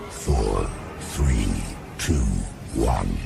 4, 3, 2, 1.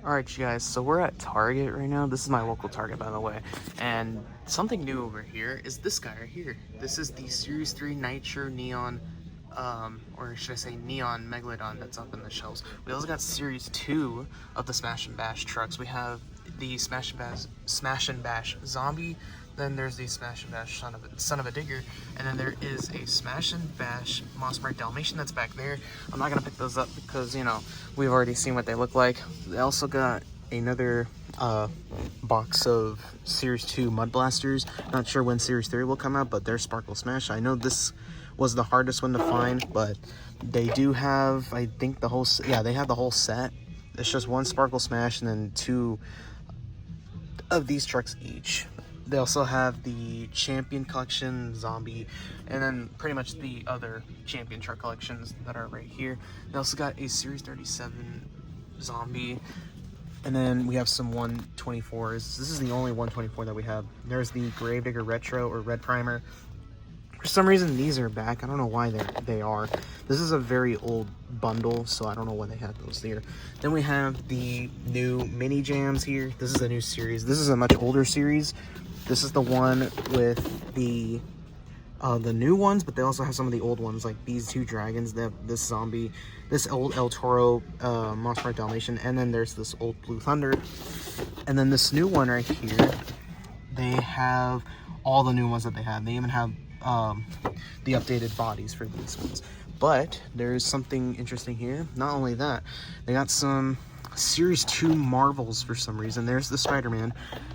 Alright, you guys, so we're at Target right now. This is my local Target, by the way. And something new over here is this guy right here. This is the Series 3 Nitro Neon, or should I say Neon Megalodon that's up in the shelves. We also got Series 2 of the Smash and Bash trucks. We have the Smash and Bash Zombie. Then there's the Smash and Bash Son of a Digger, and then there is a Smash and Bash Mossberg Dalmatian that's back there. I'm not gonna pick those up because, you know, we've already seen what they look like. They also got another box of Series 2 Mud Blasters. Not sure when Series 3 will come out, but they're Sparkle Smash. I know this was the hardest one to find, but they do have, I think, the whole, yeah, they have the whole set. It's just one Sparkle Smash and then 2 of these trucks each. They also have the Champion Collection, Zombie, and then pretty much the other Champion truck collections that are right here. They also got a Series 37 Zombie, and then we have some 124s. This is the only 124 that we have. There's the Gravedigger Retro or Red Primer. For some reason, these are back. I don't know why they are. This is a very old bundle, so I don't know why they have those there. Then we have the new Mini Jams here. This is a new series. This is a much older series. This is the one with the new ones, but they also have some of the old ones, like these two dragons. They have this zombie, this old El Toro Mossberg Dalmatian, and then there's this old Blue Thunder. And then this new one right here, they have all the new ones that they have. They even have the updated bodies for these ones. But there's something interesting here. Not only that, they got some Series 2 Marvels for some reason. There's the Spider-Man.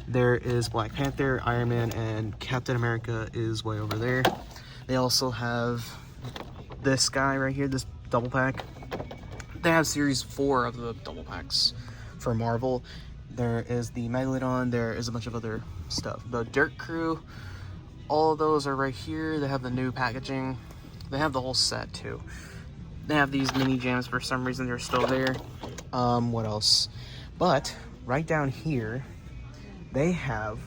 There is Black Panther, Iron Man, and Captain America is way over there. They also have this guy right here, this double pack. They have Series 4 of the double packs for Marvel. There is the Megalodon. There is a bunch of other stuff. The Dirt Crew, all of those are right here. They have the new packaging. They have the whole set too. They have these Mini Jams. For some reason they're still there. What else? But right down here, they have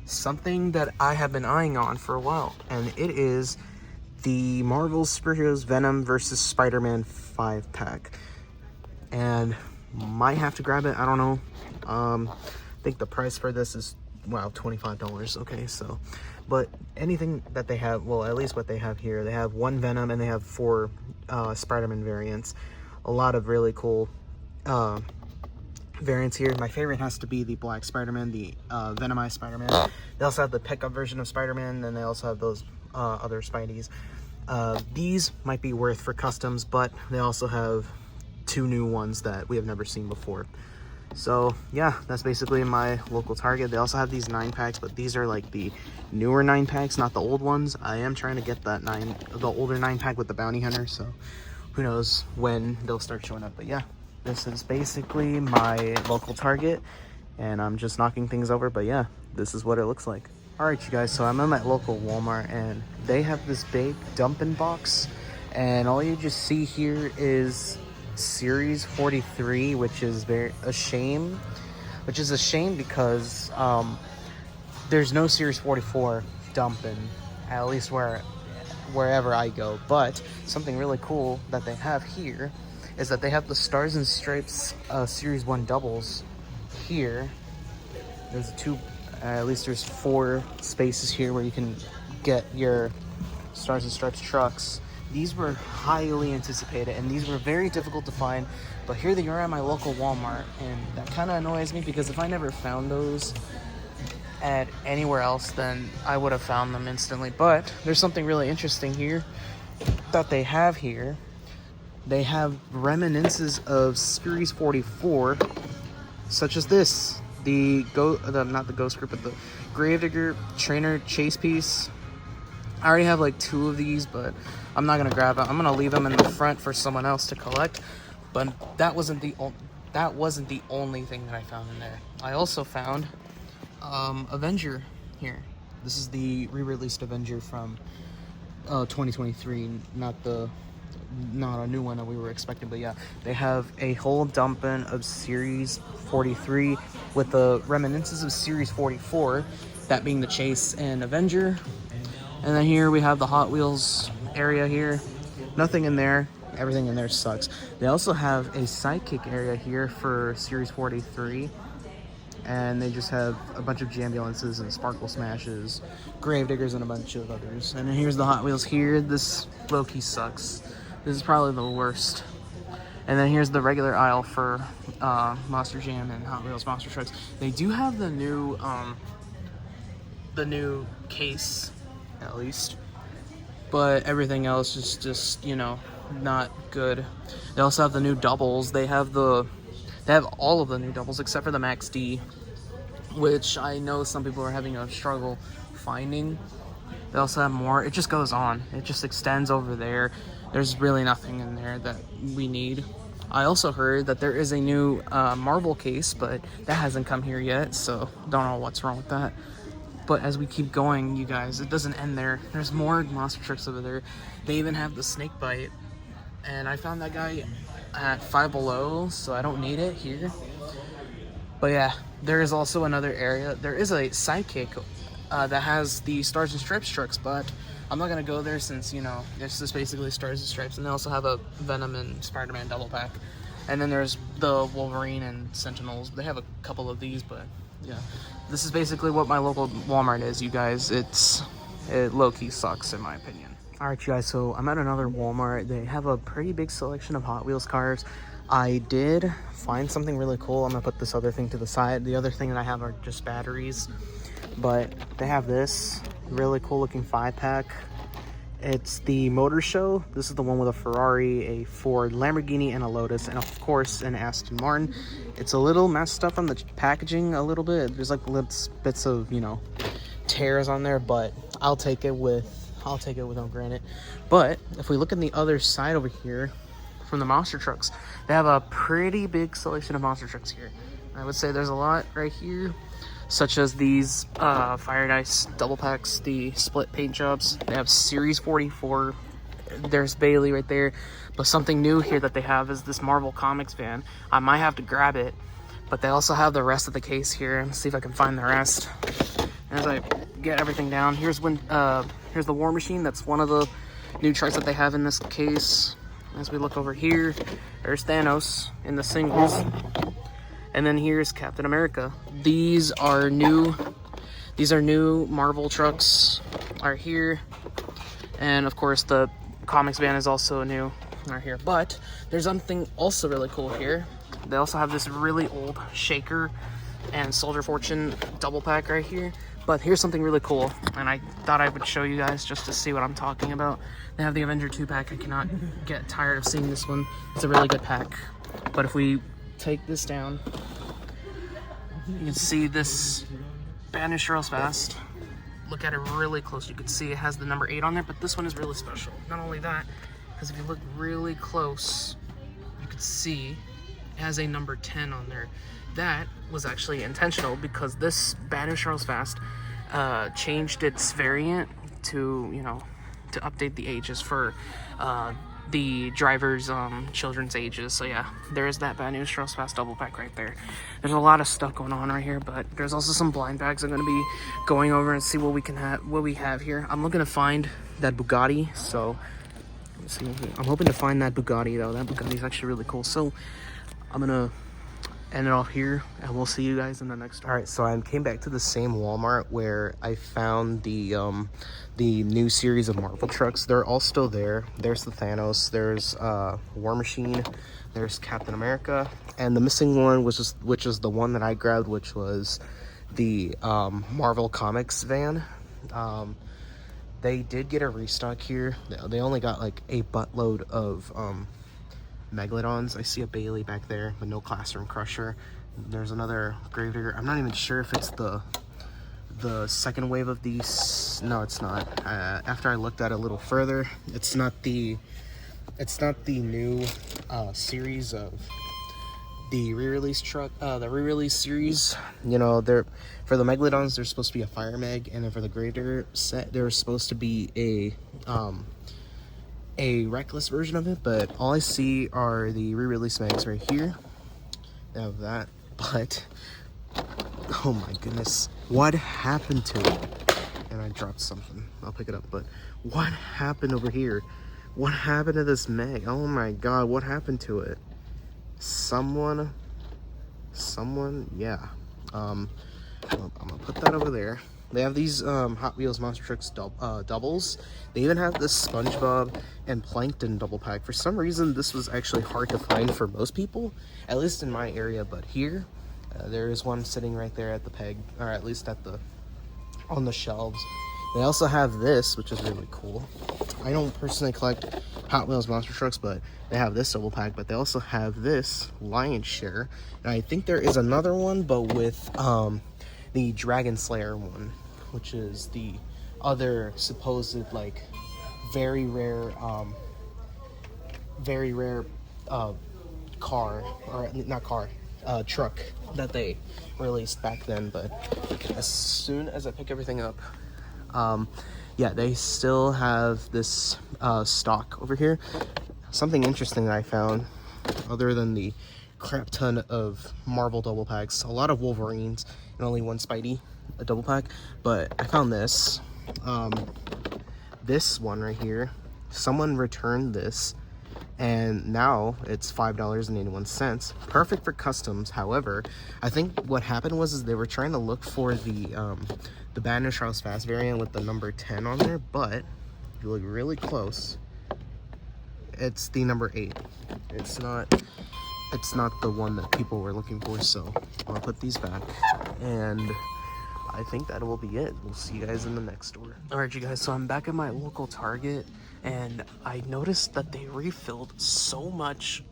something that I have been eyeing on for a while, and it is the Marvel Superheroes Venom versus Spider-Man 5-pack. And might have to grab it. I don't know. I think the price for this is, wow, $25. Okay, so, but anything that they have, well, at least what they have here, they have 1 Venom and they have 4 Spider-Man variants. A lot of really cool variants here. My favorite has to be the Black Spider-Man, the Venomized Spider-Man. They also have the pickup version of Spider-Man, and they also have those other Spideys. These might be worth for customs, but they also have 2 new ones that we have never seen before. So yeah, that's basically my local Target. They also have these 9-packs, but these are like the newer 9-packs, not the old ones. I am trying to get that the older 9-pack with the Bounty Hunter, so who knows when they'll start showing up. But yeah, this is basically my local Target, and I'm just knocking things over. But yeah, this is what it looks like. All right, you guys, so I'm at my local Walmart, and they have this big dumping box, and all you just see here is Series 43, which is a shame because there's no Series 44 dumping, at least wherever I go. But something really cool that they have here is that they have the Stars and Stripes Series 1 doubles here. There's at least there's 4 spaces here where you can get your Stars and Stripes trucks. These were highly anticipated, and these were very difficult to find, but here they are at my local Walmart, and that kind of annoys me because if I never found those at anywhere else, then I would have found them instantly. But there's something really interesting here that they have here. They have reminiscences of Series 44, such as this, not the Ghost Group, but the Gravedigger Trainer Chase Piece. I already have like 2 of these, but I'm not gonna grab them. I'm gonna leave them in the front for someone else to collect. But that wasn't the only thing that I found in there. I also found Avenger here. This is the re-released Avenger from 2023, not a new one that we were expecting, but yeah, they have a whole dumping of Series 43 with the reminiscences of Series 44, that being the Chase and Avenger. And then here we have the Hot Wheels area here. Nothing in there. Everything in there sucks. They also have a Sidekick area here for Series 43. And they just have a bunch of Jambulances and Sparkle Smashes, Gravediggers, and a bunch of others. And then here's the Hot Wheels here. This low-key sucks. This is probably the worst. And then here's the regular aisle for Monster Jam and Hot Wheels Monster Trucks. They do have the new case, at least. But everything else is just, you know, not good. They also have the new doubles. They have all of the new doubles except for the Max D, which I know some people are having a struggle finding. They also have more. It just goes on. It just extends over there. There's really nothing in there that we need. I also heard that there is a new Marvel case, but that hasn't come here yet, so don't know what's wrong with that. But as we keep going, you guys, it doesn't end there. There's more monster trucks over there. They even have the Snakebite, and I found that guy at Five Below, so I don't need it here. But yeah, there is also another area. There is a Sidekick that has the Stars and Stripes trucks, but I'm not gonna go there since, you know, this is basically Stars and Stripes. And they also have a Venom and Spider-Man double pack. And then there's the Wolverine and Sentinels. They have a couple of these, but yeah, this is basically what my local Walmart is, you guys. It low-key sucks in my opinion. Alright, you guys, so I'm at another Walmart. They have a pretty big selection of Hot Wheels cars. I did find something really cool. I'm gonna put this other thing to the side. The other thing that I have are just batteries, but they have this really cool looking 5-pack. It's the Motor Show. This is the one with a Ferrari, a Ford, Lamborghini, and a Lotus, and of course an Aston Martin. It's a little messed up on the packaging a little bit. There's like bits of, you know, tears on there, but I'll take it with no granite. But if we look at the other side over here from the monster trucks, they have a pretty big selection of monster trucks here. I would say there's a lot right here, such as these Fire and Ice double packs, the split paint jobs. They have Series 44. There's Bailey right there. But something new here that they have is this Marvel Comics van. I might have to grab it, but they also have the rest of the case here. Let's see if I can find the rest. As I get everything down, here's the War Machine. That's one of the new trucks that they have in this case. As we look over here, there's Thanos in the singles. And then here's Captain America. These are new Marvel trucks are here. And of course the comics van is also new are here. But there's something also really cool here. They also have this really old Shaker and Soldier Fortune double pack right here. But here's something really cool, and I thought I would show you guys just to see what I'm talking about. They have the Avenger 2-pack. I cannot get tired of seeing this one. It's a really good pack. But if we take this down, you can see this Banish Real Fast. Look at it really close. You can see it has the number 8 on there, but this one is really special. Not only that, because if you look really close, you can see it has a number 10 on there. That was actually intentional because this Banish Real Fast changed its variant to, you know, to update the ages for the driver's children's ages. So yeah, there's that Banish Real Fast double pack right there. There's a lot of stuff going on right here, but there's also some blind bags I'm going to be going over and see what we have here. I'm looking to find that Bugatti, so let's see. I'm hoping to find that Bugatti though. That Bugatti is actually really cool. So I'm gonna end it off here, and we'll see you guys in the next one. All right, so I came back to the same Walmart where I found the new series of Marvel trucks. They're all still there. There's the Thanos, there's War Machine, there's Captain America, and the missing one was which is the one that I grabbed, which was the Marvel Comics van. They did get a restock here. They only got like a buttload of Megalodons. I see a Bailey back there, but no Classroom Crusher. There's another Gravedigger. I'm not even sure if it's the the second wave of these. No, it's not. After I looked at it a little further, it's not the new series of the re-release truck, the re-release series. You know, they're for the Megalodons, there's supposed to be a fire meg, and then for the greater set, there's supposed to be a reckless version of it. But all I see are the re-release megs right here. They have that, but oh my goodness, what happened to it? And I dropped something. I'll pick it up. But what happened over here? What happened to this meg? Oh my god, what happened to it? Someone, yeah. I'm gonna put that over there. They have these Hot Wheels Monster Trucks doubles. They even have this SpongeBob and Plankton double pack. For some reason, this was actually hard to find for most people, at least in my area. But here, there is one sitting right there at the peg, or at least on the shelves. They also have this, which is really cool. I don't personally collect Hot Wheels Monster Trucks, but they have this double pack. But they also have this Lion's Share, and I think there is another one, but with the Dragon Slayer one, which is the other supposed like very rare car, or not car, truck that they released back then. But as soon as I pick everything up, yeah, they still have this stock over here. Something interesting that I found, other than the crap ton of Marvel double packs, a lot of Wolverines, and only one Spidey, a double pack. But I found this, this one right here. Someone returned this, and now it's $5.81. Perfect for customs. However, I think what happened was they were trying to look for the Batman Charles Fast variant with the number 10 on there, but if you look really close, it's the number 8. It's not the one that people were looking for. So I'll put these back, and I think that will be it. We'll see you guys in the next store. All right, you guys, so I'm back at my local Target, and I noticed that they refilled so much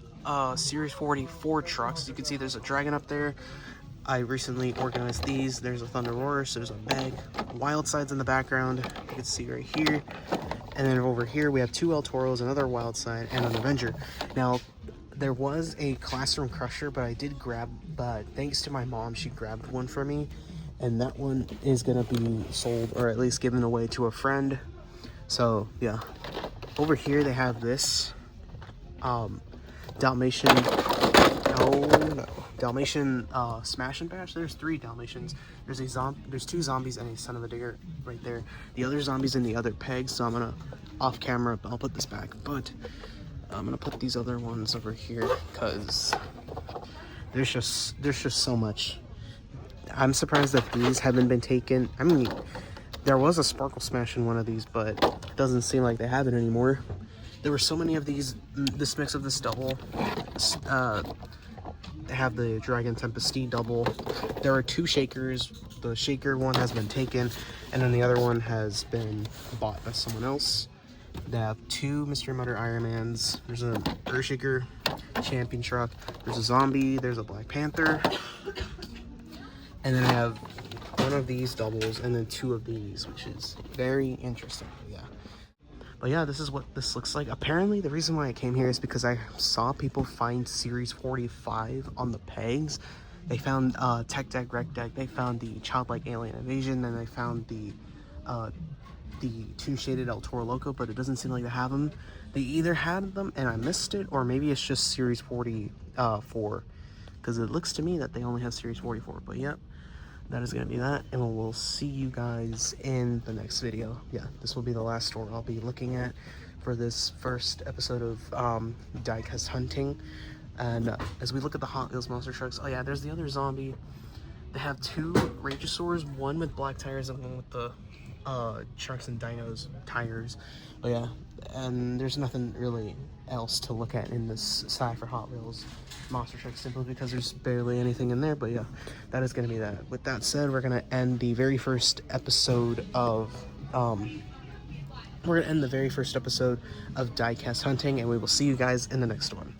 Series 44 trucks. As you can see, there's a Dragon up there. I recently organized these. There's a Thunder Roar, so there's a bag. Wild Sides in the background, you can see right here. And then over here, we have 2 El Toros, another Wild Side, and an Avenger. Now, there was a Classroom Crusher, but I did grab, thanks to my mom, she grabbed one for me. And that one is gonna be sold, or at least given away to a friend. So, yeah. Over here, they have this Dalmatian, Dalmatian Smash and Bash. There's 3 Dalmatians. There's 2 zombies and a Son of a Digger right there. The other zombies in the other pegs, so I'm gonna, off camera, I'll put this back. But I'm gonna put these other ones over here, because there's just so much. I'm surprised that these haven't been taken. I mean, there was a Sparkle Smash in one of these, but it doesn't seem like they have it anymore. There were so many of these, this mix of this double. They have the Dragon Tempest double. There are 2 shakers. The shaker one has been taken, and then the other one has been bought by someone else. They have 2 Mystery Motor Ironmans. There's an Earthshaker Champion truck. There's a zombie. There's a Black Panther. And then I have 1 of these doubles and then 2 of these, which is very interesting. Yeah. But yeah, this is what this looks like. Apparently, the reason why I came here is because I saw people find Series 45 on the pegs. They found Tech Deck, Rec Deck. They found the Childlike Alien Invasion. And they found the Toon Shaded El Toro Loco, but it doesn't seem like they have them. They either had them and I missed it, or maybe it's just Series 44. Because it looks to me that they only have Series 44. But yep, that is going to be that. And we'll see you guys in the next video. Yeah, this will be the last store I'll be looking at for this first episode of Diecast Hunting. And as we look at the Hot Wheels Monster Trucks, oh yeah, there's the other zombie. They have 2 Rageosaurs, one with black tires and one with the Sharks and Dinos tires. But yeah, and there's nothing really else to look at in this side for Hot Wheels Monster Trucks, simply because there's barely anything in there. But yeah, that is going to be that. With that said, we're going to end the very first episode of Diecast Hunting, and we will see you guys in the next one.